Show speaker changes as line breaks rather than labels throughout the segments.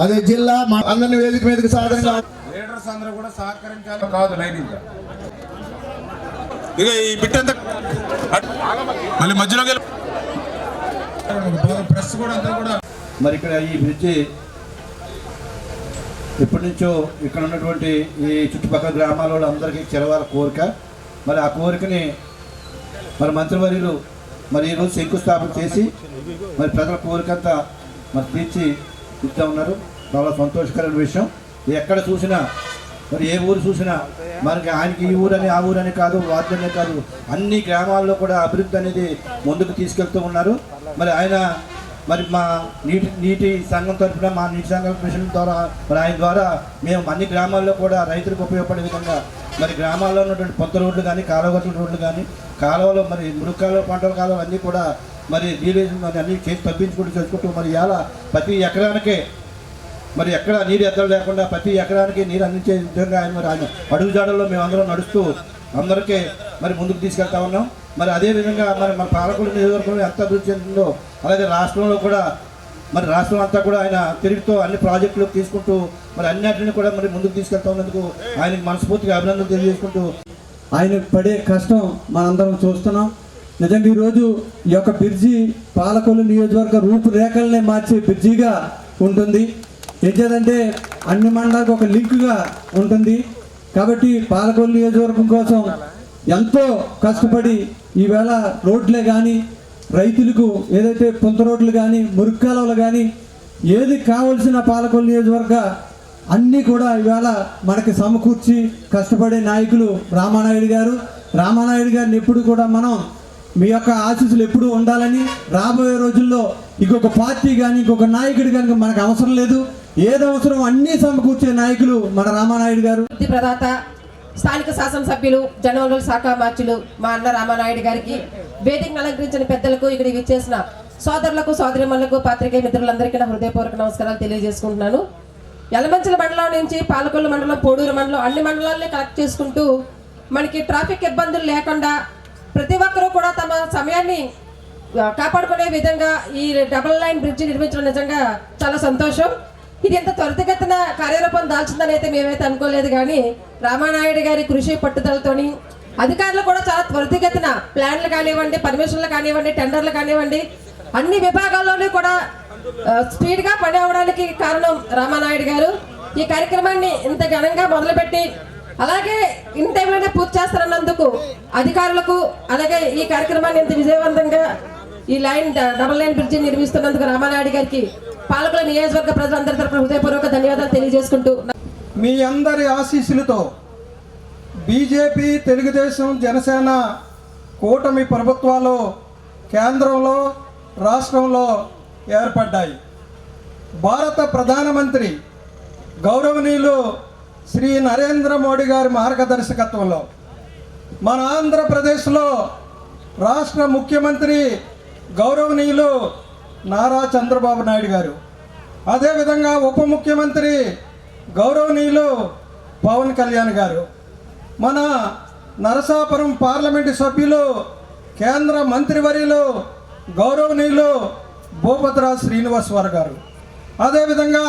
అదే జిల్లా అందరిని వేదిక మీదకి సాధనగా
లీడర్స్ అందరూ కూడా సహకరించాలి. కాదు లైనింగ్ ఇక ఈ బిట్ అంతా మళ్ళీ మధ్యలోకి ప్రెస్ కూడా అంతా కూడా
మరి ఇక్కడ ఈ బ్రిడ్జి ఎప్పటి నుంచో ఇక్కడ ఉన్నటువంటి ఈ చుట్టుపక్కల గ్రామాల అందరికీ చెరవాల కోరిక. మరి ఆ కోరికని మరి మంత్రివర్యులు మరి ఈరోజు శంకుస్థాపన చేసి మరి ప్రజల కోరికంతా మరి తీర్చి ఇస్తూ ఉన్నారు. చాలా సంతోషకరమైన విషయం. ఎక్కడ చూసినా మరి ఏ ఊరు చూసినా మనకి ఆయనకి ఈ ఊరని ఆ ఊరని కాదు, వార్డులనే కాదు, అన్ని గ్రామాల్లో కూడా అభివృద్ధి అనేది ముందుకు తీసుకెళ్తూ ఉన్నారు. మరి ఆయన మరి మా నీటి సంఘం తరఫున మా నీటి సంఘం మిషన్ ద్వారా మరి ఆయన ద్వారా మేము అన్ని గ్రామాల్లో కూడా రైతులకు ఉపయోగపడే విధంగా మరి గ్రామాల్లో ఉన్నటువంటి పొంత రోడ్లు కానీ కాలువగట్ల రోడ్లు కానీ కాలువలు మరి మురుక్కాలు పంటల కాలువలు అన్నీ కూడా మరి నీరేషన్ అన్నీ చేసి తప్పించుకుంటూ చేసుకుంటూ మరి ఇలా ప్రతి ఎకరానికే మరి ఎక్కడ నీరు ఎద్దలు లేకుండా ప్రతి ఎకరానికి నీరు అందించే విధంగా ఆయన మరి ఆయన అడుగుజాడల్లో మేము అందరం నడుస్తూ అందరికీ మరి ముందుకు తీసుకెళ్తా ఉన్నాం. మరి అదేవిధంగా మరి మన పాలకుల నియోజకవర్గంలో ఎంత అభివృద్ధి చెందిందో అలాగే రాష్ట్రంలో కూడా మరి రాష్ట్రం అంతా కూడా ఆయన తిరుగుతూ అన్ని ప్రాజెక్టులు తీసుకుంటూ మరి అన్నింటిని కూడా మరి ముందుకు తీసుకెళ్తా ఉన్నందుకు ఆయనకి మనస్ఫూర్తిగా అభినందనలు తెలియజేసుకుంటూ
ఆయన పడే కష్టం మనందరం చూస్తున్నాం. నిజంగా ఈరోజు ఈ యొక్క బ్రిడ్జి పాలకొల్లు నియోజకవర్గ రూపురేఖలనే మార్చే బ్రిడ్జిగా ఉంటుంది. ఏంటంటే అన్ని మండలాలకు ఒక లింక్గా ఉంటుంది. కాబట్టి పాలకొల్లు నియోజకవర్గం కోసం ఎంతో కష్టపడి ఈవేళ రోడ్లే కానీ రైతులకు ఏదైతే పొంత రోడ్లు కానీ మురుక్కాలవలు కానీ ఏది కావలసిన పాలకొల్లు నియోజకవర్గ అన్నీ కూడా ఈవేళ మనకి సమకూర్చి కష్టపడే నాయకులు రామానాయుడు గారు. రామానాయుడు గారిని ఎప్పుడు కూడా మనం మీ యొక్క ఆశీస్సులు ఎప్పుడూ ఉండాలని, రాబోయే రోజుల్లో ఇంకొక పార్టీ కానీ ఇంకొక నాయకుడు కానీ మనకు అవసరం లేదు. ఏది అవసరం అన్నీ సమకూర్చే నాయకులు మన రామానాయుడు గారు.
ప్రదాత స్థానిక శాసనసభ్యులు జనవరుల శాఖ మార్చులు మా అన్న రామానాయుడు గారికి, వేదికను అలంకరించిన పెద్దలకు, ఇక్కడ విచ్చేసిన సోదరులకు సోదరిమణులకు పాత్రికేయ మిత్రులందరికీ నా హృదయపూర్వక నమస్కారాలు తెలియజేసుకుంటున్నాను. యలమంచిల మండలం నుంచి పాలకొల్లు మండలం, పోడూరు మండలం అన్ని మండలాల్ని కలెక్ట్ చేసుకుంటూ మనకి ట్రాఫిక్ ఇబ్బందులు లేకుండా ప్రతి ఒక్కరూ కూడా తమ సమయాన్ని కాపాడుకునే విధంగా ఈ డబుల్ లైన్ బ్రిడ్జి నిర్మించడం నిజంగా చాలా సంతోషం. ఇది ఎంత త్వరితగతిన కార్యరూపం దాల్చిందని అయితే మేమైతే అనుకోలేదు. కానీ రామానాయుడు గారి కృషి పట్టుదలతోని అధికారులు కూడా చాలా త్వరితగతిన ప్లాన్లు కానివ్వండి, పర్మిషన్లు కానివ్వండి, టెండర్లు కానివ్వండి, అన్ని విభాగాల్లోనూ కూడా స్పీడ్గా పని అవడానికి కారణం రామానాయుడు గారు. ఈ కార్యక్రమాన్ని ఇంత ఘనంగా మొదలుపెట్టి అలాగే ఇన్ టైంలోనే పూర్తి చేస్తారన్నందుకు అధికారులకు, అలాగే ఈ కార్యక్రమాన్ని ఇంత విజయవంతంగా ఈ డబుల్ లైన్ బ్రిడ్జి నిర్మిస్తున్నందుకు రామానాయుడు గారికి పాలకుల నియోజకవర్గ ప్రజలందరి తరపున హృదయపూర్వక ధన్యవాదాలు తెలియజేసుకుంటూ,
మీ అందరి ఆశీస్సులతో బీజేపీ, తెలుగుదేశం, జనసేన కూటమి ప్రభుత్వాలు కేంద్రంలో రాష్ట్రంలో ఏర్పడ్డాయి. భారత ప్రధానమంత్రి గౌరవనీయులు శ్రీ నరేంద్ర మోడీ గారి మార్గదర్శకత్వంలో మన ఆంధ్రప్రదేశ్లో రాష్ట్ర ముఖ్యమంత్రి గౌరవనీయులు నారా చంద్రబాబు నాయుడు గారు, అదేవిధంగా ఉప ముఖ్యమంత్రి గౌరవనీయులు పవన్ కళ్యాణ్ గారు, మన నరసాపురం పార్లమెంటు సభ్యులు కేంద్ర మంత్రివర్యులు గౌరవనీయులు భూపతిరాజు శ్రీనివాసరావు గారు, అదేవిధంగా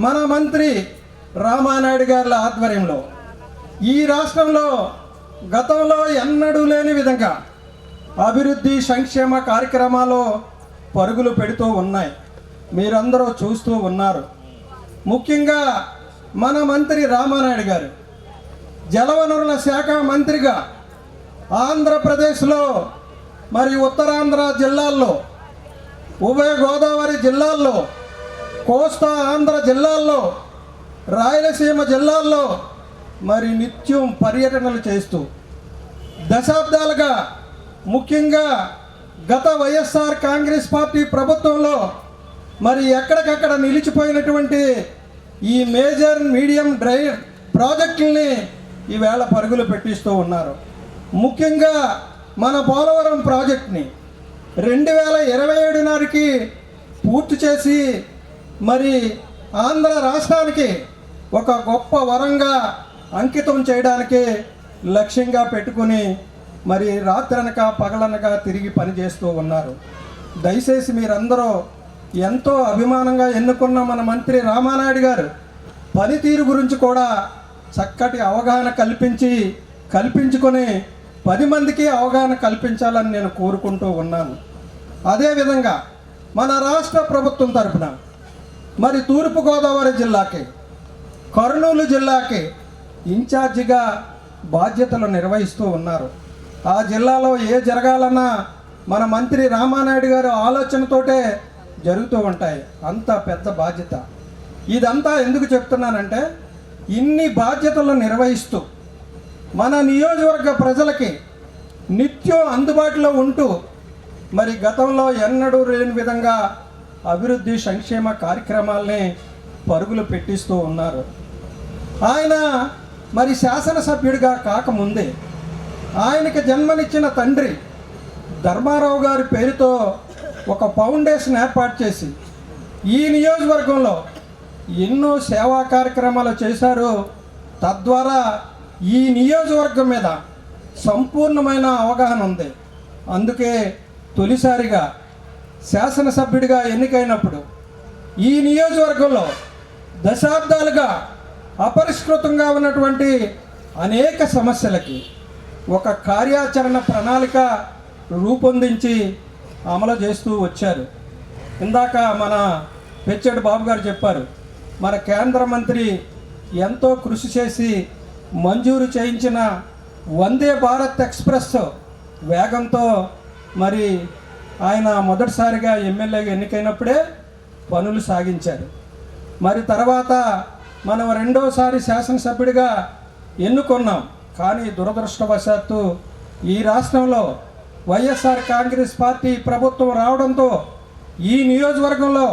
మన మంత్రి రామానాయుడు గారి ఆధ్వర్యంలో ఈ రాష్ట్రంలో గతంలో ఎన్నడూ లేని విధంగా అభివృద్ధి సంక్షేమ కార్యక్రమాలు పరుగులు పెడుతూ ఉన్నాయి. మీరందరూ చూస్తూ ఉన్నారు. ముఖ్యంగా మన మంత్రి రామానాయుడు గారు జలవనరుల శాఖ మంత్రిగా ఆంధ్రప్రదేశ్లో మరి ఉత్తరాంధ్ర జిల్లాల్లో, ఉభయ గోదావరి జిల్లాల్లో, కోస్తా ఆంధ్ర జిల్లాల్లో, రాయలసీమ జిల్లాల్లో మరి నిత్యం పర్యటనలు చేస్తూ దశాబ్దాలుగా, ముఖ్యంగా గత వైఎస్ఆర్ కాంగ్రెస్ పార్టీ ప్రభుత్వంలో మరి ఎక్కడికక్కడ నిలిచిపోయినటువంటి ఈ మేజర్ మీడియం డ్రైవ్ ప్రాజెక్టుల్ని ఈవేళ పరుగులు పెట్టిస్తూ ఉన్నారు. ముఖ్యంగా మన పోలవరం ప్రాజెక్ట్ని 2027 నాటికి పూర్తి చేసి మరి ఆంధ్ర రాష్ట్రానికి ఒక గొప్ప వరంగా అంకితం చేయడానికి లక్ష్యంగా పెట్టుకుని మరి రాత్రనక పగలనక తిరిగి పనిచేస్తూ ఉన్నారు. దయచేసి మీరందరూ ఎంతో అభిమానంగా ఎన్నుకున్న మన మంత్రి రామానాయుడు గారు పనితీరు గురించి కూడా చక్కటి అవగాహన కల్పించుకొని 10 మందికి అవగాహన కల్పించాలని నేను కోరుకుంటూ ఉన్నాను. అదేవిధంగా మన రాష్ట్ర ప్రభుత్వం తరఫున మరి తూర్పుగోదావరి జిల్లాకి, కర్నూలు జిల్లాకి ఇన్ఛార్జిగా బాధ్యతలు నిర్వహిస్తూ ఉన్నారు. ఆ జిల్లాలో జరగాలన్నా మన మంత్రి రామానాయుడు గారు ఆలోచనతోటే జరుగుతూ ఉంటాయి. అంత పెద్ద బాధ్యత. ఇదంతా ఎందుకు చెప్తున్నానంటే, ఇన్ని బాధ్యతలు నిర్వహిస్తూ మన నియోజకవర్గ ప్రజలకి నిత్యం అందుబాటులో ఉంటూ మరి గతంలో ఎన్నడూ లేని విధంగా అభివృద్ధి సంక్షేమ కార్యక్రమాల్ని పరుగులు పెట్టిస్తూ ఉన్నారు. ఆయన మరి శాసనసభ్యుడిగా కాకముందే ఆయనకి జన్మనిచ్చిన తండ్రి ధర్మారావు గారి పేరుతో ఒక ఫౌండేషన్ ఏర్పాటు చేసి ఈ నియోజకవర్గంలో ఎన్నో సేవా కార్యక్రమాలు చేశారు. తద్వారా ఈ నియోజకవర్గం మీద సంపూర్ణమైన అవగాహన ఉంది. అందుకే తొలిసారిగా శాసనసభ్యుడిగా ఎన్నికైనప్పుడు ఈ నియోజకవర్గంలో దశాబ్దాలుగా అపరిష్కృతంగా ఉన్నటువంటి అనేక సమస్యలకి ఒక కార్యాచరణ ప్రణాళిక రూపొందించి అమలు చేస్తూ వచ్చారు. ఇందాక మన పెచ్చడి బాబు గారు చెప్పారు, మన కేంద్ర మంత్రి ఎంతో కృషి చేసి మంజూరు చేయించిన వందే భారత్ ఎక్స్ప్రెస్ వేగంతో మరి ఆయన మొదటిసారిగా ఎమ్మెల్యేగా ఎన్నికైనప్పుడే పనులు సాగించారు. మరి తర్వాత మనం రెండోసారి శాసనసభ్యుడిగా ఎన్నుకున్నాం. కానీ దురదృష్టవశాత్తు ఈ రాష్ట్రంలో వైఎస్ఆర్ కాంగ్రెస్ పార్టీ ప్రభుత్వం రావడంతో ఈ నియోజకవర్గంలో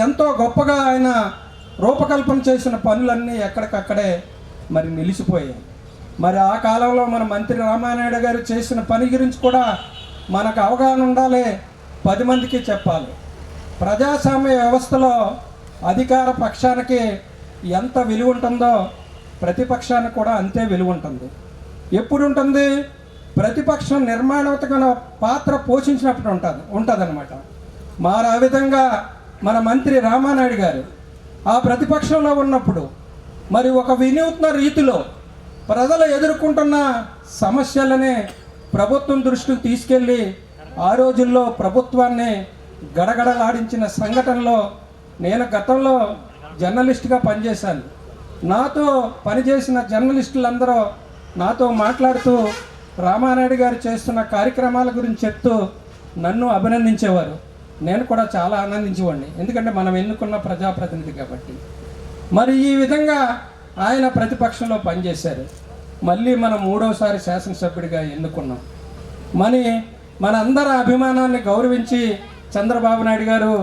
ఎంతో గొప్పగా ఆయన రూపకల్పన చేసిన పనులన్నీ ఎక్కడికక్కడే మరి నిలిచిపోయాయి. మరి ఆ కాలంలో మన మంత్రి రామానాయుడు గారు చేసిన పని గురించి కూడా మనకు అవగాహన ఉండాలి, 10 మందికి చెప్పాలి. ప్రజాస్వామ్య వ్యవస్థలో అధికార పక్షానికి ఎంత విలువ ఉంటుందో ప్రతిపక్షానికి కూడా అంతే విలువ ఉంటుంది. ఎప్పుడు ఉంటుంది? ప్రతిపక్షం నిర్మాణాత్మక పాత్ర పోషించినప్పుడు ఉంటుందన్నమాట. మరి ఆ విధంగా మన మంత్రి రామానాయుడు గారు ఆ ప్రతిపక్షంలో ఉన్నప్పుడు మరి ఒక వినూత్న రీతిలో ప్రజలు ఎదుర్కొంటున్న సమస్యలనే ప్రభుత్వం దృష్టికి తీసుకెళ్ళి ఆ రోజుల్లో ప్రభుత్వాన్ని గడగడలాడించిన సంఘటనలో నేను గతంలో జర్నలిస్ట్గా పనిచేశాను. నాతో పనిచేసిన జర్నలిస్టులందరూ నాతో మాట్లాడుతూ రామానాయుడు గారు చేస్తున్న కార్యక్రమాల గురించి చెప్తూ నన్ను అభినందించేవారు. నేను కూడా చాలా ఆనందించేవాడిని, ఎందుకంటే మనం ఎన్నుకున్న ప్రజాప్రతినిధి కాబట్టి. మరి ఈ విధంగా ఆయన ప్రతిపక్షంలో పనిచేశారు. మళ్ళీ మనం 3వసారి శాసనసభ్యుడిగా ఎన్నుకున్నాం. మన అందరి అభిమానాన్ని గౌరవించి చంద్రబాబు నాయుడు గారు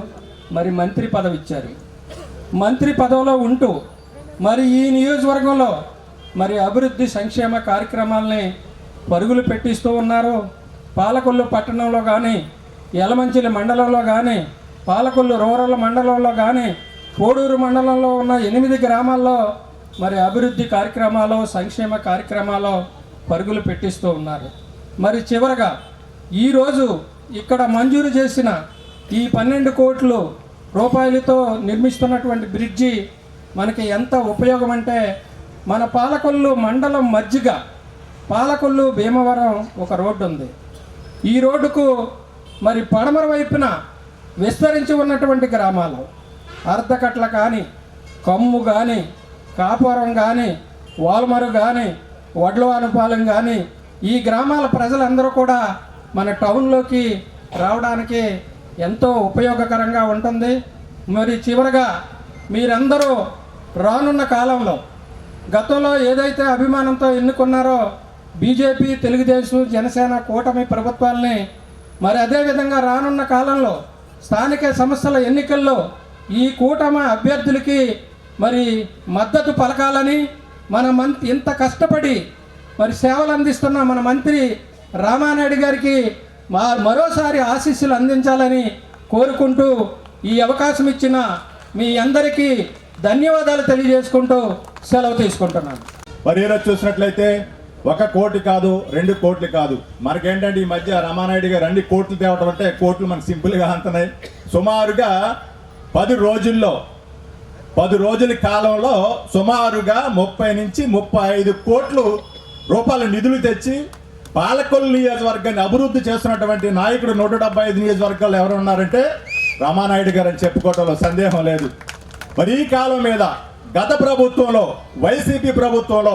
మరి మంత్రి పదవి ఇచ్చారు. మంత్రి పదవిలో ఉంటూ మరి ఈ నియోజకవర్గంలో మరి అభివృద్ధి సంక్షేమ కార్యక్రమాలని పరుగులు పెట్టిస్తూ ఉన్నారు. పాలకొల్లు పట్టణంలో కానీ, యలమంచిలి మండలంలో కానీ, పాలకొల్లు రూరల్ మండలంలో కానీ, కోడూరు మండలంలో ఉన్న 8 గ్రామాల్లో మరి అభివృద్ధి కార్యక్రమాలు, సంక్షేమ కార్యక్రమాలు పరుగులు పెట్టిస్తూ ఉన్నారు. మరి చివరగా ఈరోజు ఇక్కడ మంజూరు చేసిన ఈ 12 కోట్ల రూపాయలతో నిర్మిస్తున్నటువంటి బ్రిడ్జి మనకి ఎంత ఉపయోగం అంటే, మన పాలకొల్లు మండలం మధ్యగా పాలకొల్లు భీమవరం ఒక రోడ్డు ఉంది. ఈ రోడ్డుకు మరి పడమర వైపున విస్తరించి ఉన్నటువంటి గ్రామాలు అర్ధకట్ల కానీ, కమ్ము కానీ, కాపురం కానీ, వాల్మరు కానీ, వడ్లవానుపాలెం కానీ ఈ గ్రామాల ప్రజలందరూ కూడా మన టౌన్లోకి రావడానికి ఎంతో ఉపయోగకరంగా ఉంటుంది. మరి చివరగా మీరందరూ రానున్న కాలంలో గతంలో ఏదైతే అభిమానంతో ఎన్నుకున్నారో బీజేపీ, తెలుగుదేశం, జనసేన కూటమి ప్రభుత్వాలని, మరి అదేవిధంగా రానున్న కాలంలో స్థానిక సంస్థల ఎన్నికల్లో ఈ కూటమి అభ్యర్థులకి మరి మద్దతు పలకాలని, ఇంత కష్టపడి మరి సేవలు అందిస్తున్న మన మంత్రి రామానాయుడు గారికి మరోసారి ఆశీస్సులు అందించాలని కోరుకుంటూ ఈ అవకాశం ఇచ్చిన మీ అందరికీ ధన్యవాదాలు తెలియజేసుకుంటూ సెలవు తీసుకుంటున్నాను.
మరి ఈరోజు చూసినట్లయితే 1 కోటి కాదు 2 కోట్లు కాదు. మనకేంటంటే ఈ మధ్య రామానాయుడు గారు అన్ని కోట్లు తేవటం అంటే కోట్లు మనకు సింపుల్గా అంటున్నాయి. సుమారుగా 10 రోజుల కాలంలో సుమారుగా 30 నుంచి 35 కోట్లు రూపాయల నిధులు తెచ్చి పాలకొల్లు నియోజకవర్గాన్ని అభివృద్ధి చేస్తున్నటువంటి నాయకుడు 175 నియోజకవర్గాలు ఎవరు ఉన్నారంటే రామానాయుడు గారు అని చెప్పుకోవడంలో సందేహం లేదు. మరి ఈ కాలం మీద గత ప్రభుత్వంలో వైసీపీ ప్రభుత్వంలో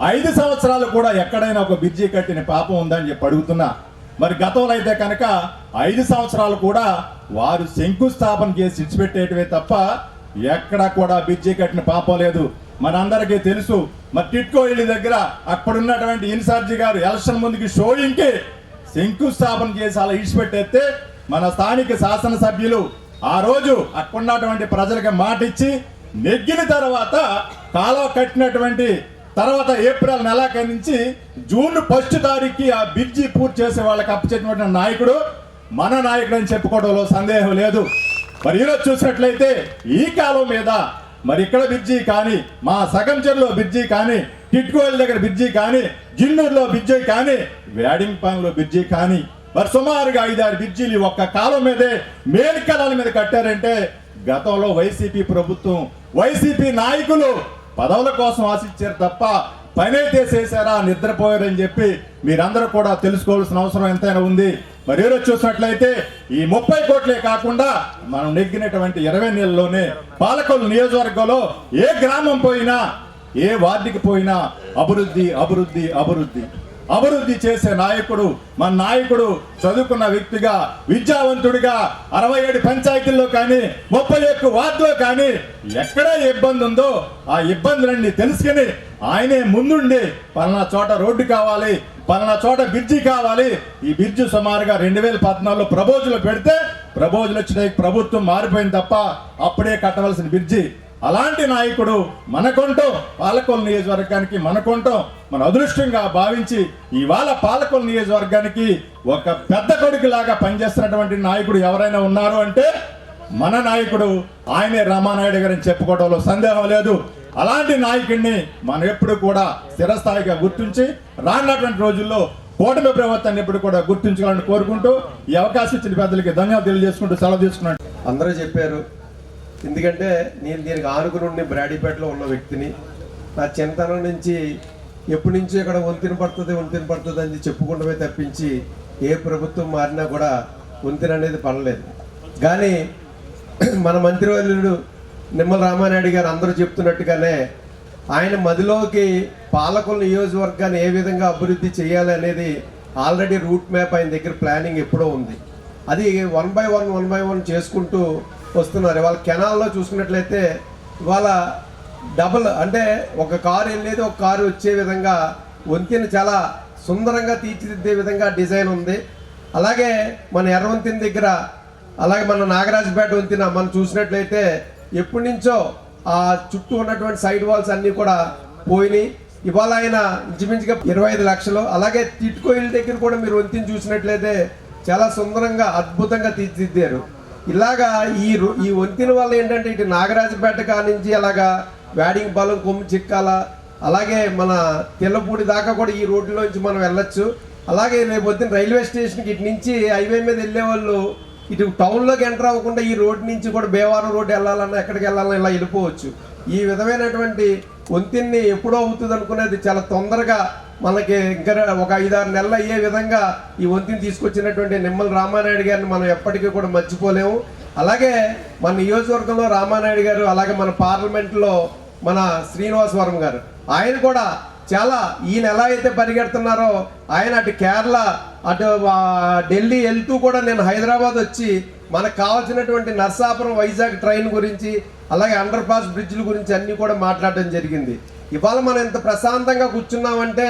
5 సంవత్సరాలు కూడా ఎక్కడైనా ఒక బ్రిడ్జి కట్టిన పాపం ఉందని చెప్పి అడుగుతున్నా. మరి గతంలో అయితే కనుక 5 సంవత్సరాలు కూడా వారు శంకుస్థాపన చేసి ఇచ్చిపెట్టేటివే తప్ప ఎక్కడ కూడా బ్రిడ్జి కట్టిన పాపం లేదు. మనందరికీ తెలుసు. మరి టిట్కో ఇల్లు దగ్గర అక్కడున్నటువంటి ఇన్ఛార్జి గారు ఎలక్షన్ ముందుకి షోయింగ్కి శంకుస్థాపన చేసి అలా ఇచ్చిపెట్టేస్తే మన స్థానిక శాసనసభ్యులు ఆ రోజు అక్కడున్నటువంటి ప్రజలకు మాట ఇచ్చి నెగ్గిన తర్వాత కాలువ కట్టినటువంటి తర్వాత ఏప్రిల్ నెలాఖరు నుంచి జూన్ 1 తారీఖుకి ఆ బ్రిడ్జి పూర్తి చేసే వాళ్ళకి అప్పచెప్పినటువంటి నాయకుడు మన నాయకుడు అని చెప్పుకోవడంలో సందేహం లేదు. మరి ఈరోజు చూసినట్లయితే ఈ కాలం మీద మరి ఇక్కడ బ్రిడ్జి కానీ, మా సగంచెర్లో బ్రిడ్జి కానీ, టిట్కోయిల దగ్గర బ్రిడ్జి కానీ, జిన్నూరులో బ్రిడ్జి కానీ, వేడింగ్పాన్లో బ్రిడ్జి కానీ, మరి సుమారుగా 5-6 బ్రిడ్జీలు ఒక్క కాలం మీదే మేల్కలాల మీద కట్టారంటే గతంలో వైసీపీ ప్రభుత్వం వైసీపీ నాయకులు పదవుల కోసం ఆశించారు తప్ప పనైతే చేశారా నిద్రపోయారని చెప్పి మీరందరూ కూడా తెలుసుకోవాల్సిన అవసరం ఎంతైనా ఉంది. మరి ఈరోజు చూసినట్లయితే ఈ 30 కోట్లే కాకుండా మనం నెగ్గినటువంటి 20 నెలల్లోనే పాలకొల్లు నియోజకవర్గంలో ఏ గ్రామం పోయినా ఏ వార్డుకి పోయినా అభివృద్ధి అభివృద్ధి అభివృద్ధి అభివృద్ధి చేసే నాయకుడు మన నాయకుడు. చదువుకున్న వ్యక్తిగా విద్యావంతుడిగా 67 పంచాయతీల్లో కానీ 31 వార్డులో కానీ ఎక్కడ ఇబ్బంది ఉందో ఆ ఇబ్బందులన్నీ తెలుసుకుని ఆయనే ముందుండి పలానా చోట రోడ్డు కావాలి, పలానా చోట బ్రిడ్జి కావాలి. ఈ బ్రిడ్జి సుమారుగా 2014లో ప్రపోజల్ పెడితే ప్రపోజల్ వచ్చిన ప్రభుత్వం మారిపోయింది తప్ప అప్పుడే కట్టవలసిన బ్రిడ్జి. అలాంటి నాయకుడు మనకొంటాం పాలకొల్లు నియోజకవర్గానికి మనకొంటాం మన అదృష్టంగా భావించి ఇవాళ పాలకొల్లు నియోజకవర్గానికి ఒక పెద్ద కొడుకులాగా పనిచేస్తున్నటువంటి నాయకుడు ఎవరైనా ఉన్నారు అంటే మన నాయకుడు ఆయనే రామానాయుడు గారిని చెప్పుకోవడంలో సందేహం లేదు. అలాంటి నాయకుడిని మనం ఎప్పుడు కూడా స్థిరస్థాయిగా గుర్తించి రానున్నటువంటి రోజుల్లో కూటమి ప్రభుత్వాన్ని ఎప్పుడు కూడా గుర్తించాలని కోరుకుంటూ ఈ అవకాశం ఇచ్చిన పెద్దలకి ధన్యవాదాలు తెలియజేసుకుంటూ సెలవు తీసుకున్నాను.
అందరూ చెప్పారు. ఎందుకంటే నేను దీనికి ఆనుకుని ఉండి బ్రాడీపేటలో ఉన్న వ్యక్తిని. నా చిన్నతనం నుంచి ఎప్పటి నుంచి ఇక్కడ వంతెన పడుతుంది అని చెప్పుకుంటమే తప్పించి ఏ ప్రభుత్వం మారినా కూడా వంతెన అనేది పడలేదు. కానీ మన మంత్రివర్యుడు నిమ్మల రామానాయుడు గారు అందరూ చెప్తున్నట్టుగానే ఆయన మదిలోకి పాలకొల్లు నియోజకవర్గాన్ని ఏ విధంగా అభివృద్ధి చేయాలి అనేది ఆల్రెడీ రూట్ మ్యాప్ ఆయన దగ్గర ప్లానింగ్ ఎప్పుడో ఉంది. అది 1 by 1 చేసుకుంటూ వస్తున్నారు. ఇవాళ కెనాల్లో చూసుకున్నట్లయితే ఇవాళ డబుల్ అంటే ఒక కారు వెళ్ళేది ఒక కారు వచ్చే విధంగా వంతెన చాలా సుందరంగా తీర్చిదిద్దే విధంగా డిజైన్ ఉంది. అలాగే మన ఎర్రవంతెన దగ్గర అలాగే మన నాగరాజపేట వంతెన మనం చూసినట్లయితే ఎప్పటి నుంచో ఆ చుట్టూ ఉన్నటువంటి సైడ్ వాల్స్ అన్నీ కూడా పోయినాయి. ఇవాళ ఆయన ఇంచుమించుగా 25 లక్షలు. అలాగే టిట్కోయిల్ దగ్గర కూడా మీరు వంతెన చూసినట్లయితే చాలా సుందరంగా అద్భుతంగా తీర్చిదిద్దారు. ఇలాగా ఈ వంతెన వల్ల ఏంటంటే ఇటు నాగరాజపేట కానించి అలాగా వేడింగ్పాలెం కొమ్ము చిక్కాల అలాగే మన తెల్లపూడి దాకా కూడా ఈ రోడ్డులోంచి మనం వెళ్ళొచ్చు. అలాగే రేపు పొద్దున్న రైల్వే స్టేషన్కి ఇటు నుంచి హైవే మీద వెళ్ళే వాళ్ళు ఇటు టౌన్లోకి ఎంటర్ అవ్వకుండా ఈ రోడ్డు నుంచి కూడా బేవారం రోడ్డు వెళ్ళాలన్నా ఎక్కడికి వెళ్ళాలన్నా ఇలా వెళ్ళిపోవచ్చు. ఈ విధమైనటువంటి వంతెన్ని ఎప్పుడో అవుతుంది అనుకునేది చాలా తొందరగా మనకి ఇంకా ఒక 5-6 నెలలు అయ్యే విధంగా ఈ వంతెన తీసుకొచ్చినటువంటి నిమ్మల రామానాయుడు గారిని మనం ఎప్పటికీ కూడా మర్చిపోలేము. అలాగే మన నియోజకవర్గంలో రామానాయుడు గారు, అలాగే మన పార్లమెంట్లో మన శ్రీనివాసవరం గారు, ఆయన కూడా చాలా ఈయన ఎలా అయితే పరిగెడుతున్నారో ఆయన అటు కేరళ అటు ఢిల్లీ వెళ్తూ కూడా నేను హైదరాబాద్ వచ్చి మనకు కావాల్సినటువంటి నర్సాపురం వైజాగ్ ట్రైన్ గురించి అలాగే అండర్ పాస్ బ్రిడ్జ్ల గురించి అన్నీ కూడా మాట్లాడడం జరిగింది. ఇవాళ మనం ఎంత ప్రశాంతంగా కూర్చున్నామంటే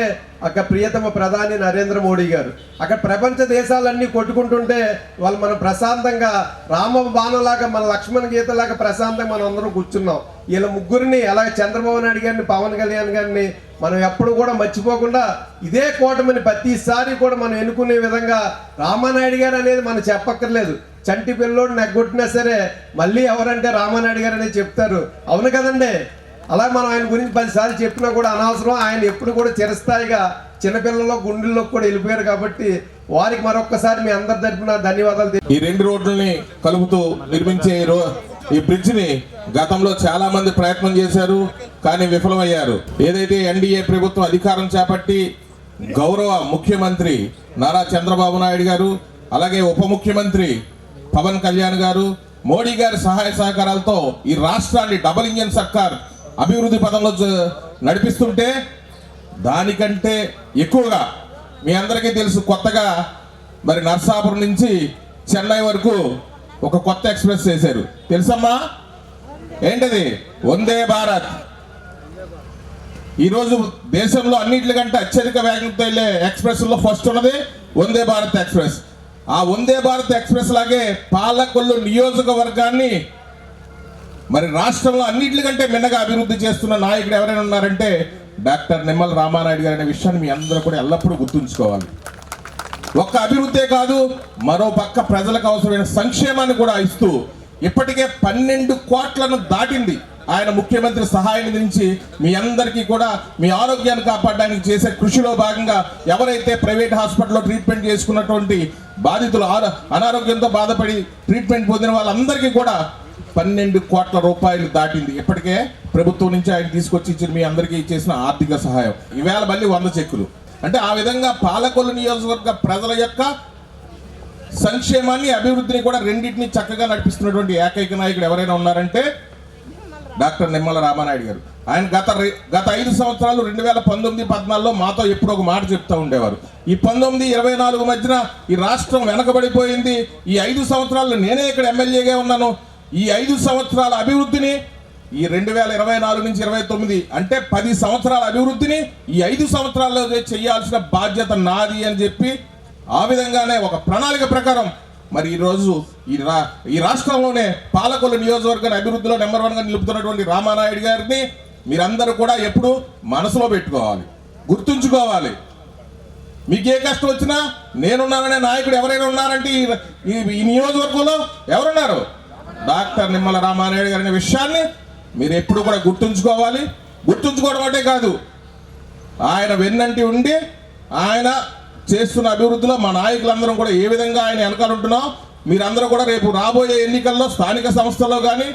అక్కడ ప్రియతమ ప్రధాని నరేంద్ర మోడీ గారు అక్కడ ప్రపంచ దేశాలన్నీ కొట్టుకుంటుంటే వాళ్ళు మనం ప్రశాంతంగా రామ బాణలాగా మన లక్ష్మణ గీతలాగా ప్రశాంతంగా మనం అందరం కూర్చున్నాం. వీళ్ళ ముగ్గురిని అలాగే చంద్రబాబు నాయుడు గారిని, పవన్ కళ్యాణ్ గారిని మనం ఎప్పుడు కూడా మర్చిపోకుండా ఇదే కూటమిని ప్రతిసారి కూడా మనం ఎన్నుకునే విధంగా రామానాయుడు గారు అనేది మనం చెప్పక్కర్లేదు. చంటి పిల్లోడు నెగ్గొట్టినా సరే మళ్ళీ ఎవరంటే రామానాయుడు గారు అనేది చెప్తారు. అవును కదండి? అలా మనం ఆయన గురించి 10 సార్లు చెప్పినా కూడా అనవసరం. ఆయన ఎప్పుడు కూడా చిరస్థాయిగా చిన్నపిల్లల గుండెల్లో కూడా వెళ్ళిపోయారు కాబట్టి వారికి మరొక్కసారి మీ అందరి తరపున ధన్యవాదాలు.
ఈ 2 రోడ్లని కలుపుతూ నిర్మించే ఈ బ్రిడ్జ్ ని గతంలో చాలా మంది ప్రయత్నం చేశారు, కానీ విఫలమయ్యారు. ఏదైతే ఎన్డీఏ ప్రభుత్వం అధికారం చేపట్టి గౌరవ ముఖ్యమంత్రి నారా చంద్రబాబు నాయుడు గారు, అలాగే ఉప ముఖ్యమంత్రి పవన్ కళ్యాణ్ గారు, మోడీ గారి సహాయ సహకారాలతో ఈ రాష్ట్రాన్ని డబుల్ ఇంజిన్ సర్కార్ అభివృద్ధి పదంలో నడిపిస్తుంటే దానికంటే ఎక్కువగా మీ అందరికీ తెలుసు, కొత్తగా మరి నర్సాపురం నుంచి చెన్నై వరకు ఒక కొత్త ఎక్స్ప్రెస్ చేశారు. తెలుసమ్మా ఏంటది? వందే భారత్. ఈరోజు దేశంలో అన్నింటికంటే అత్యధిక వేగంతో వెళ్ళే ఎక్స్ప్రెస్ లో ఫస్ట్ ఉన్నది వందే భారత్ ఎక్స్ప్రెస్. ఆ వందే భారత్ ఎక్స్ప్రెస్ లాగే పాలకొల్లు నియోజకవర్గాన్ని మరి రాష్ట్రంలో అన్నింటికంటే మిన్నగా అభివృద్ధి చేస్తున్న నాయకుడు ఎవరైనా ఉన్నారంటే డాక్టర్ నిమ్మల రామానాయుడు గారు అనే విషయాన్ని మీ అందరూ కూడా ఎల్లప్పుడూ గుర్తుంచుకోవాలి. ఒక్క అభివృద్ధే కాదు, మరో పక్క ప్రజలకు అవసరమైన సంక్షేమాన్ని కూడా ఇస్తూ ఇప్పటికే 12 కోట్లను దాటింది ఆయన ముఖ్యమంత్రి సహాయ నిధి నుంచి. మీ అందరికీ కూడా మీ ఆరోగ్యాన్ని కాపాడడానికి చేసే కృషిలో భాగంగా ఎవరైతే ప్రైవేట్ హాస్పిటల్లో ట్రీట్మెంట్ చేసుకున్నటువంటి బాధితులు, అనారోగ్యంతో బాధపడి ట్రీట్మెంట్ పొందిన వాళ్ళందరికీ కూడా 12 కోట్ల రూపాయలు దాటింది ఇప్పటికే ప్రభుత్వం నుంచి ఆయన తీసుకొచ్చి ఇచ్చిన మీ అందరికీ చేసిన ఆర్థిక సహాయం. ఈవేళ మళ్ళీ 100 చెక్కులు. అంటే ఆ విధంగా పాలకొల్లు నియోజకవర్గ ప్రజల యొక్క సంక్షేమాన్ని, అభివృద్ధిని కూడా రెండింటిని చక్కగా నడిపిస్తున్నటువంటి ఏకైక నాయకుడు ఎవరైనా ఉన్నారంటే డాక్టర్ నిమ్మల రామానాయుడు గారు. ఆయన గత 5 సంవత్సరాలు 2019-14లో మాతో ఎప్పుడు ఒక మాట చెప్తూ ఉండేవారు. ఈ 19-24 మధ్యన ఈ రాష్ట్రం వెనకబడిపోయింది. ఈ 5 సంవత్సరాలు నేనే ఇక్కడ ఎమ్మెల్యేగా ఉన్నాను. ఈ 5 సంవత్సరాల అభివృద్ధిని ఈ 2024 నుంచి 29 అంటే 10 సంవత్సరాల అభివృద్ధిని ఈ 5 సంవత్సరాల్లో చేయాల్సిన బాధ్యత నాది అని చెప్పి ఆ విధంగానే ఒక ప్రణాళిక ప్రకారం మరి ఈరోజు ఈ రాష్ట్రంలోనే పాలకొల్లు నియోజకవర్గాన్ని అభివృద్ధిలో నెంబర్ 1గా నిలుపుతున్నటువంటి రామానాయుడు గారిని మీరందరూ కూడా ఎప్పుడు మనసులో పెట్టుకోవాలి, గుర్తుంచుకోవాలి. మీకు ఏ కష్టం వచ్చినా నేనున్నాననే నాయకుడు ఎవరైనా ఉన్నారంటే ఈ నియోజకవర్గంలో ఎవరున్నారు? డాక్టర్ నిమ్మల రామానాయుడు గారి విషయాన్ని మీరు ఎప్పుడు కూడా గుర్తుంచుకోవాలి. గుర్తుంచుకోవడం అంటే కాదు, ఆయన వెన్నంటి ఉండి ఆయన చేస్తున్న అభివృద్ధిలో మా నాయకులందరం కూడా ఏ విధంగా ఆయన వెనకాల ఉంటున్నాం. మీరందరూ కూడా రేపు రాబోయే ఎన్నికల్లో స్థానిక సంస్థల్లో కానీ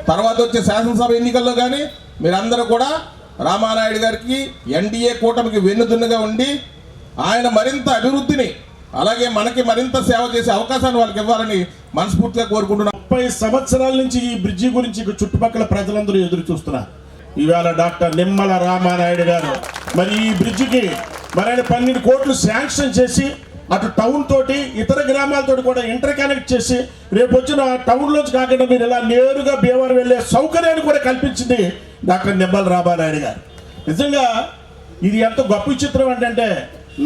తర్వాత వచ్చే శాసనసభ ఎన్నికల్లో కానీ మీరందరూ కూడా రామానాయుడు గారికి ఎన్డీఏ కూటమికి వెన్నుదన్నుగా ఉండి ఆయన మరింత అభివృద్ధిని అలాగే మనకి మరింత సేవ చేసే అవకాశాన్ని వాళ్ళకి ఇవ్వాలని మనస్ఫూర్తిగా కోరుకుంటున్నాం.
30 సంవత్సరాల నుంచి ఈ బ్రిడ్జి గురించి చుట్టుపక్కల ప్రజలందరూ ఎదురు చూస్తున్నారు. ఈవేళ డాక్టర్ నిమ్మల రామానాయుడు గారు మరి ఈ బ్రిడ్జికి మరి ఆయన 12 కోట్లు శాంక్షన్ చేసి అటు టౌన్ తోటి ఇతర గ్రామాలతో కూడా ఇంటర్ కనెక్ట్ చేసి రేపు వచ్చిన టౌన్లోంచి కాకుండా మీరు ఇలా నేరుగా భీమవరం వెళ్ళే సౌకర్యాన్ని కూడా కల్పించింది డాక్టర్ నిమ్మల రామానాయుడు గారు. నిజంగా ఇది ఎంత గొప్ప చిత్రం అంటే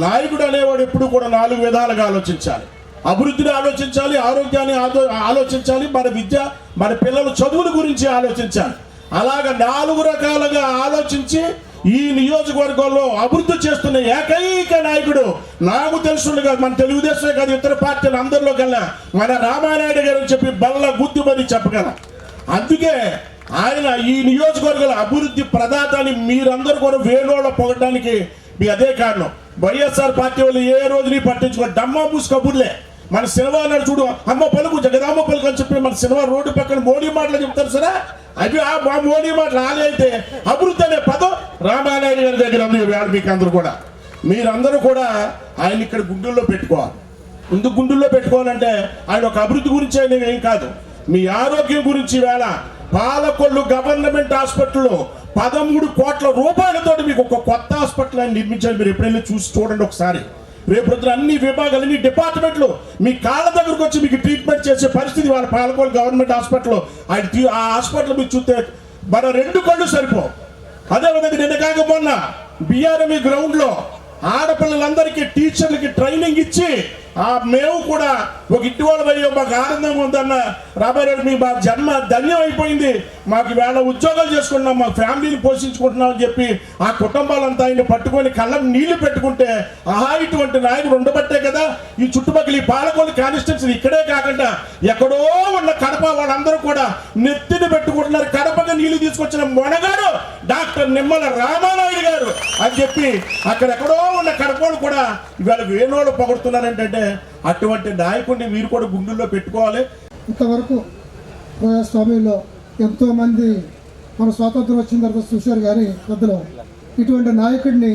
నాయకుడు అనేవాడు ఎప్పుడు కూడా 4 విధాలుగా ఆలోచించాలి. అభివృద్ధిని ఆలోచించాలి, ఆరోగ్యాన్ని ఆలోచించాలి, మన విద్య, మన పిల్లల చదువుల గురించి ఆలోచించాలి. అలాగ 4 రకాలుగా ఆలోచించి ఈ నియోజకవర్గంలో అభివృద్ధి చేస్తున్న ఏకైక నాయకుడు నాకు తెలుసుండగా మన తెలుగుదేశమే కాదు ఇతర పార్టీలు అందరిలో కల్లా మన రామానాయుడు గారు అని చెప్పి బల్ల గుద్దు మరి చెప్పగలం. అందుకే ఆయన ఈ నియోజకవర్గాల అభివృద్ధి ప్రదాత అని మీరందరూ కూడా వేణోళ్ళ పొగడానికి మీ అదే కారణం. వైఎస్ఆర్ పార్టీ వాళ్ళు ఏ రోజుని పట్టించుకో డమ్మా పూసి కబుర్లే. మన సినిమా అన్నాడు చూడు, అమ్మ పలుకు జగదామ్మ పలుకు అని చెప్పి మన సినిమా రోడ్డు పక్కన మోడీ మాటలు చెప్తారు సరే, అవి ఆ మోడీ మాటలు అయితే అభివృద్ధి అనే పదం రామానాయుడు గారి దగ్గర ఉంది. మీకు అందరూ కూడా మీరందరూ కూడా ఆయన ఇక్కడ గుండెల్లో పెట్టుకోవాలి. ముందు గుండెల్లో పెట్టుకోవాలంటే ఆయన ఒక అభివృద్ధి గురించి ఆయన ఏం కాదు, మీ ఆరోగ్యం గురించి. వేళ పాలకొల్లు గవర్నమెంట్ హాస్పిటల్లో 13 కోట్ల రూపాయలతో మీకు ఒక కొత్త హాస్పిటల్ ఆయన నిర్మించాలి. మీరు ఎప్పుడైనా చూసి చూడండి ఒకసారి. రేపు అన్ని విభాగాలు, అన్ని డిపార్ట్మెంట్లు మీ కాళ్ళ దగ్గరకు వచ్చి మీకు ట్రీట్మెంట్ చేసే పరిస్థితి వాళ్ళ పాలకొల్లు గవర్నమెంట్ హాస్పిటల్లో ఆయన ఆ హాస్పిటల్ మీరు చూస్తే మన 2 కళ్ళు సరిపో. అదేవిధంగా నిన్న కాక మొన్న బిఆర్ఎంఈ గ్రౌండ్లో ఆడపిల్లలందరికీ టీచర్లకి ట్రైనింగ్ ఇచ్చి మేము కూడా ఒక ఇంటి వాళ్ళ మాకు ఆనందంగా ఉందన్న రాబారెడ్డి, మీ మా జన్మ ధన్యం అయిపోయింది, మాకు వేళ ఉద్యోగాలు చేసుకుంటున్నాం, మా ఫ్యామిలీని పోషించుకుంటున్నాం అని చెప్పి ఆ కుటుంబాలంతా ఆయన పట్టుకొని కళ్ళని నీళ్లు పెట్టుకుంటే ఇటువంటి నాయకుడు ఉండబట్టే కదా ఈ చుట్టుపక్కల ఈ పాలకొల్లు కాన్స్టిట్యున్సీ ఇక్కడే కాకుండా ఎక్కడో ఉన్న కడప వాళ్ళందరూ కూడా నెత్తిని పెట్టుకుంటున్నారు. కడపగా నీళ్లు తీసుకొచ్చిన మొనగాడు డాక్టర్ నిమ్మల రామానాయుడు గారు. చేశారు అని చెప్పి అక్కడెక్కడో ఉన్న కడపలు కూడా ఇవాళ వేణోళ్ళు పొగుడుతున్నారంటే అటువంటి నాయకుడిని మీరు కూడా గుండెల్లో పెట్టుకోవాలి.
ఇంతవరకు ప్రజాస్వామ్యంలో ఎంతోమంది మన స్వాతంత్రం వచ్చిన తర్వాత చూశారు కానీ పెద్దలు ఇటువంటి నాయకుడిని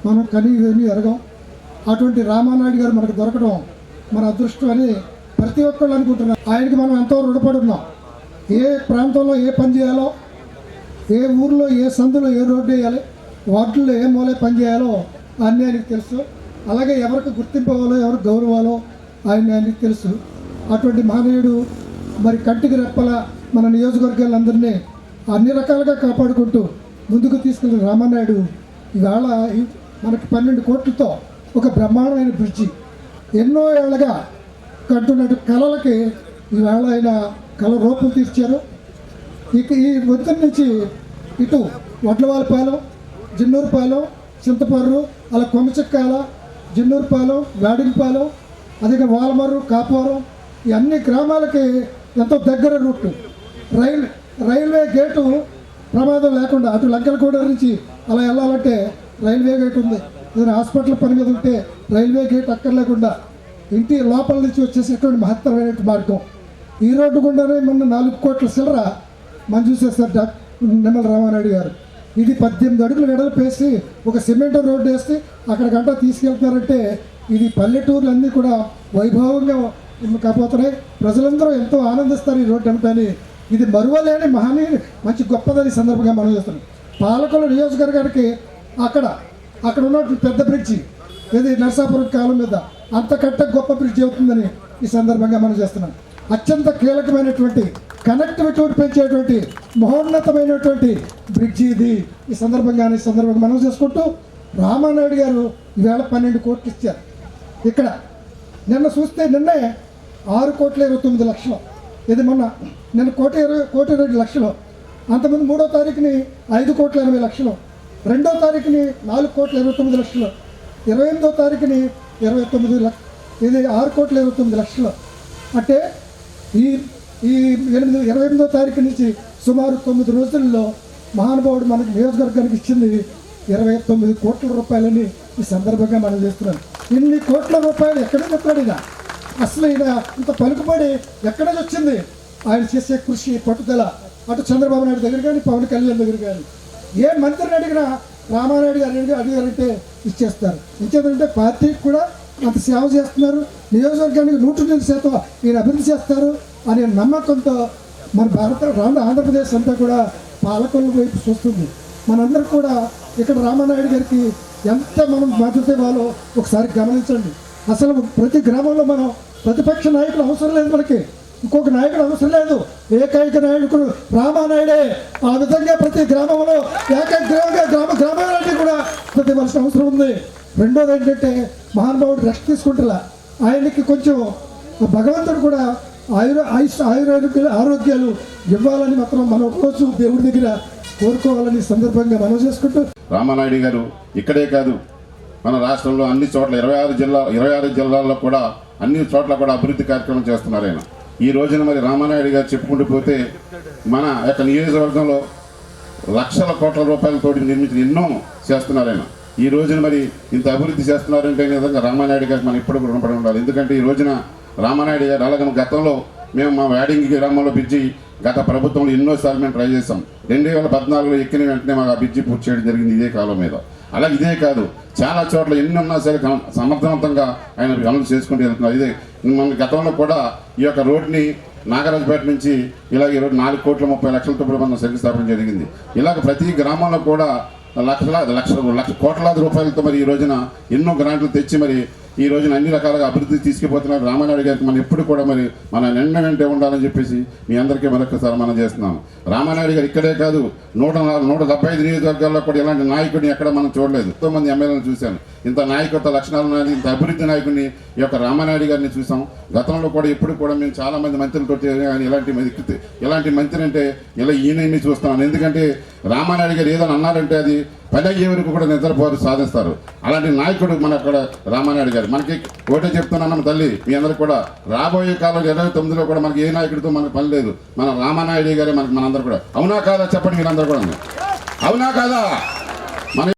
మనం కనీవేమీ ఎరగం. అటువంటి రామానాయుడు గారు మనకు దొరకడం మన అదృష్టం అని ప్రతి ఒక్కళ్ళు అనుకుంటున్నారు. ఆయనకి మనం ఎంతో రుణపడి ఉన్నాం. ఏ ప్రాంతంలో ఏ పని చేయాలో, ఏ ఊర్లో ఏ సందులో ఏ రోడ్డు వేయాలి, వార్డుల్లో ఏ మూలే పని చేయాలో అన్నీ ఆయనకి తెలుసు. అలాగే ఎవరికి గుర్తింపు ఇవ్వాలో, ఎవరికి గౌరవాలో ఆయనకి తెలుసు. అటువంటి మహనీయుడు మరి కంటికి రెప్పల మన నియోజకవర్గాలందరినీ అన్ని రకాలుగా కాపాడుకుంటూ ముందుకు తీసుకెళ్ళిన రామానాయుడు ఇవాళ మనకి 12 కోట్లతో ఒక బ్రహ్మాండమైన బ్రిడ్జి ఎన్నో ఏళ్ళగా కంటున్నట్టు కళలకి ఈవేళ ఆయన కళ రూపం తీర్చారు. ఇక ఈ వంతెన నుంచి ఇటు వడ్లవారిపాలెం, జిన్నూరుపాలెం, చింతపర్రు, అలా కొమ్మచెక్కాల, జిన్నూరుపాలెం, గాడింపాలెం, అదే వాలమర్రు, కాపువరం ఈ అన్ని గ్రామాలకి ఎంతో దగ్గర రూట్. రైల్వే గేటు ప్రమాదం లేకుండా అటు లంకలగూడ నుంచి అలా వెళ్ళాలంటే రైల్వే గేట్ ఉంది. ఏదైనా హాస్పిటల్ పని మీద ఉంటే రైల్వే గేట్ అక్కర్లేకుండా ఇంటి లోపల నుంచి వచ్చేసేటువంటి మహత్తరమైన మార్గం. ఈ రోడ్డు గుండానే మొన్న 4 కోట్ల చిల్లర మంజూరు చేస్తారు నిమ్మల రామానాయుడు గారు. ఇది 18 అడుగులు వెడల్పేసి ఒక సిమెంట్ రోడ్డు వేసి అక్కడికంటా తీసుకెళ్తున్నారంటే ఇది పల్లెటూర్లన్నీ కూడా వైభవంగా కాకపోతున్నాయి. ప్రజలందరూ ఎంతో ఆనందిస్తారు ఈ రోడ్డు అంటాని. ఇది మరువలేని మహనీయుని మంచి గొప్పదని సందర్భంగా మనం చేస్తున్నాం. పాలకొల్లు నియోజకవర్గానికి అక్కడ ఉన్నటువంటి పెద్ద బ్రిడ్జి ఇది నరసాపురం కాలం మీద అంతకంటే గొప్ప బ్రిడ్జి అవుతుందని ఈ సందర్భంగా మనం చేస్తున్నాం. అత్యంత కీలకమైనటువంటి కనెక్టివిటీ పెంచేటువంటి మహోన్నతమైనటువంటి బ్రిడ్జి ఇది. ఈ సందర్భంగా మనం చేసుకుంటూ రామానాయుడు గారు ఈవేళ 12 కోట్లు ఇచ్చారు. ఇక్కడ నిన్న చూస్తే నిన్నే 6,29,00,000. ఇది మొన్న నిన్న 1,20,00,000. అంతకుముందు 3వ తారీఖుని 5,80,00,000, 2వ తారీఖుని 4,29,00,000, 28వ తారీఖుని 29 లక్ష, ఇది 6,29,00,000. అంటే ఈ 28వ తారీఖు నుంచి సుమారు 9 రోజుల్లో మహానుభావుడు మనకు నియోజకవర్గానికి ఇచ్చింది 29 కోట్ల రూపాయలని ఈ సందర్భంగా మనం చేస్తున్నాం. ఇన్ని కోట్ల రూపాయలు ఎక్కడ చెప్పాడు అసలు ఈయన ఇంత పలుకుబడి ఎక్కడ వచ్చింది? ఆయన చేసే కృషి, పట్టుదల అటు చంద్రబాబు నాయుడు దగ్గర కానీ, పవన్ కళ్యాణ్ దగ్గర కానీ, ఏ మంత్రిని అడిగినా రామానాయుడు గారు అడిగారంటే ఇచ్చేస్తారు. ఇచ్చేదంటే పార్టీకి కూడా అంత సేవ చేస్తున్నారు, నియోజకవర్గానికి 100% ఈయన అభివృద్ధి చేస్తారు అనే నమ్మకంతో మన ఆంధ్రప్రదేశ్ అంతా కూడా పాలకొల్లు వైపు చూస్తుంది. మనందరూ కూడా ఇక్కడ రామానాయుడు గారికి ఎంత మనం మద్దతు ఇవ్వాలో ఒకసారి గమనించండి. అసలు ప్రతి గ్రామంలో మనం ప్రతిపక్ష నాయకులు అవసరం లేదు, మనకి ఇంకొక నాయకుడు అవసరం లేదు. ఏకైక నాయకుడు రామానాయుడే. ఆ విధంగా ప్రతి గ్రామంలో ఏకగ్రీవంగా గ్రామాలన్నీ కూడా ప్రతివలసిన అవసరం ఉంది. రెండోది ఏంటంటే మహానుభావుడు రెస్ట్ తీసుకుంటున్నా ఆయనకి కొంచెం భగవంతుడు కూడా ఆరోగ్యాలు ఇవ్వాలని మాత్రం మనం రోజు దేవుడి దగ్గర కోరుకోవాలని సందర్భంగా మనం చేసుకుంటూ
రామానాయుడు గారు ఇక్కడే కాదు మన రాష్ట్రంలో అన్ని చోట్ల 26 జిల్లాల్లో కూడా అన్ని చోట్ల కూడా అభివృద్ధి కార్యక్రమం చేస్తున్నారు ఆయన. ఈ రోజున మరి రామానాయుడు గారు చెప్పుకుంటూ పోతే మన యొక్క నియోజకవర్గంలో లక్షల కోట్ల రూపాయలతోటి నిర్మించిన ఎన్నో చేస్తున్నారు ఆయన. ఈ రోజున మరి ఇంత అభివృద్ధి చేస్తున్నారంటే నిజంగా రామానాయుడు గారికి మనం ఎప్పుడు రుణపడి ఉండాలి. ఎందుకంటే ఈ రోజున రామానాయుడు గారు అలాగే గతంలో మేము మా వ్యాడింగ్ గ్రామంలో బ్రిడ్జి గత ప్రభుత్వంలో ఎన్నోసార్లు మేము ట్రై చేసాం. 2014లో ఎక్కిన వెంటనే మాకు ఆ బ్రిడ్జి పూర్తి చేయడం జరిగింది ఇదే కాలం మీద. అలాగే ఇదే కాదు చాలా చోట్ల ఎన్ని ఉన్నా సరే సమర్థవంతంగా ఆయన అమలు చేసుకుంటూ వెళ్తున్నారు. ఇదే మన గతంలో కూడా ఈ యొక్క రోడ్ని నాగరాజపేట నుంచి ఇలాగ 4,30,00,000తో మనం శంకుస్థాపన జరిగింది. ఇలాగ ప్రతి గ్రామంలో కూడా లక్ష కోట్లాది రూపాయలతో మరి ఈ రోజున ఎన్నో గ్రాంట్లు తెచ్చి మరి ఈ రోజున అన్ని రకాలుగా అభివృద్ధి తీసుకుపోతున్నారు. రామానాయుడు గారికి మనం ఎప్పుడు కూడా మరి మన వెంటే ఉండాలని చెప్పేసి మీ అందరికీ మరొకసారి మనం చేస్తున్నాం. రామానాయుడు గారు ఇక్కడే కాదు 175 నియోజకవర్గాల్లో కూడా ఇలాంటి నాయకుడిని ఎక్కడ మనం చూడలేదు. ఎంతోమంది ఎమ్మెల్యేలను చూశాను. ఇంత నాయకత్వ లక్షణాలు ఉన్నాయి, ఇంత అభివృద్ధి నాయకుడిని ఈ యొక్క రామానాయుడు గారిని చూసాం. గతంలో కూడా ఎప్పుడు కూడా మేము చాలామంది మంత్రులతో ఇలాంటి మంత్రి అంటే ఇలా ఈయనని చూస్తున్నాను. ఎందుకంటే రామానాయుడు గారు ఏదైనా అన్నారంటే అది 10 అయ్యే వరకు కూడా నిద్రపోరు సాధిస్తారు. అలాంటి నాయకుడు మన అక్కడ రామానాయుడు గారు. మనకి ఒకటే చెప్తున్నాను తల్లి మీ అందరికి కూడా రాబోయే కాలంలో 29లో కూడా మనకి ఏ నాయకుడితో మనకు పని లేదు. మన రామానాయుడు గారే మనకి మనందరూ కూడా. అవునా కాదా చెప్పండి మీరందరూ కూడా. అవునా కాదా? మన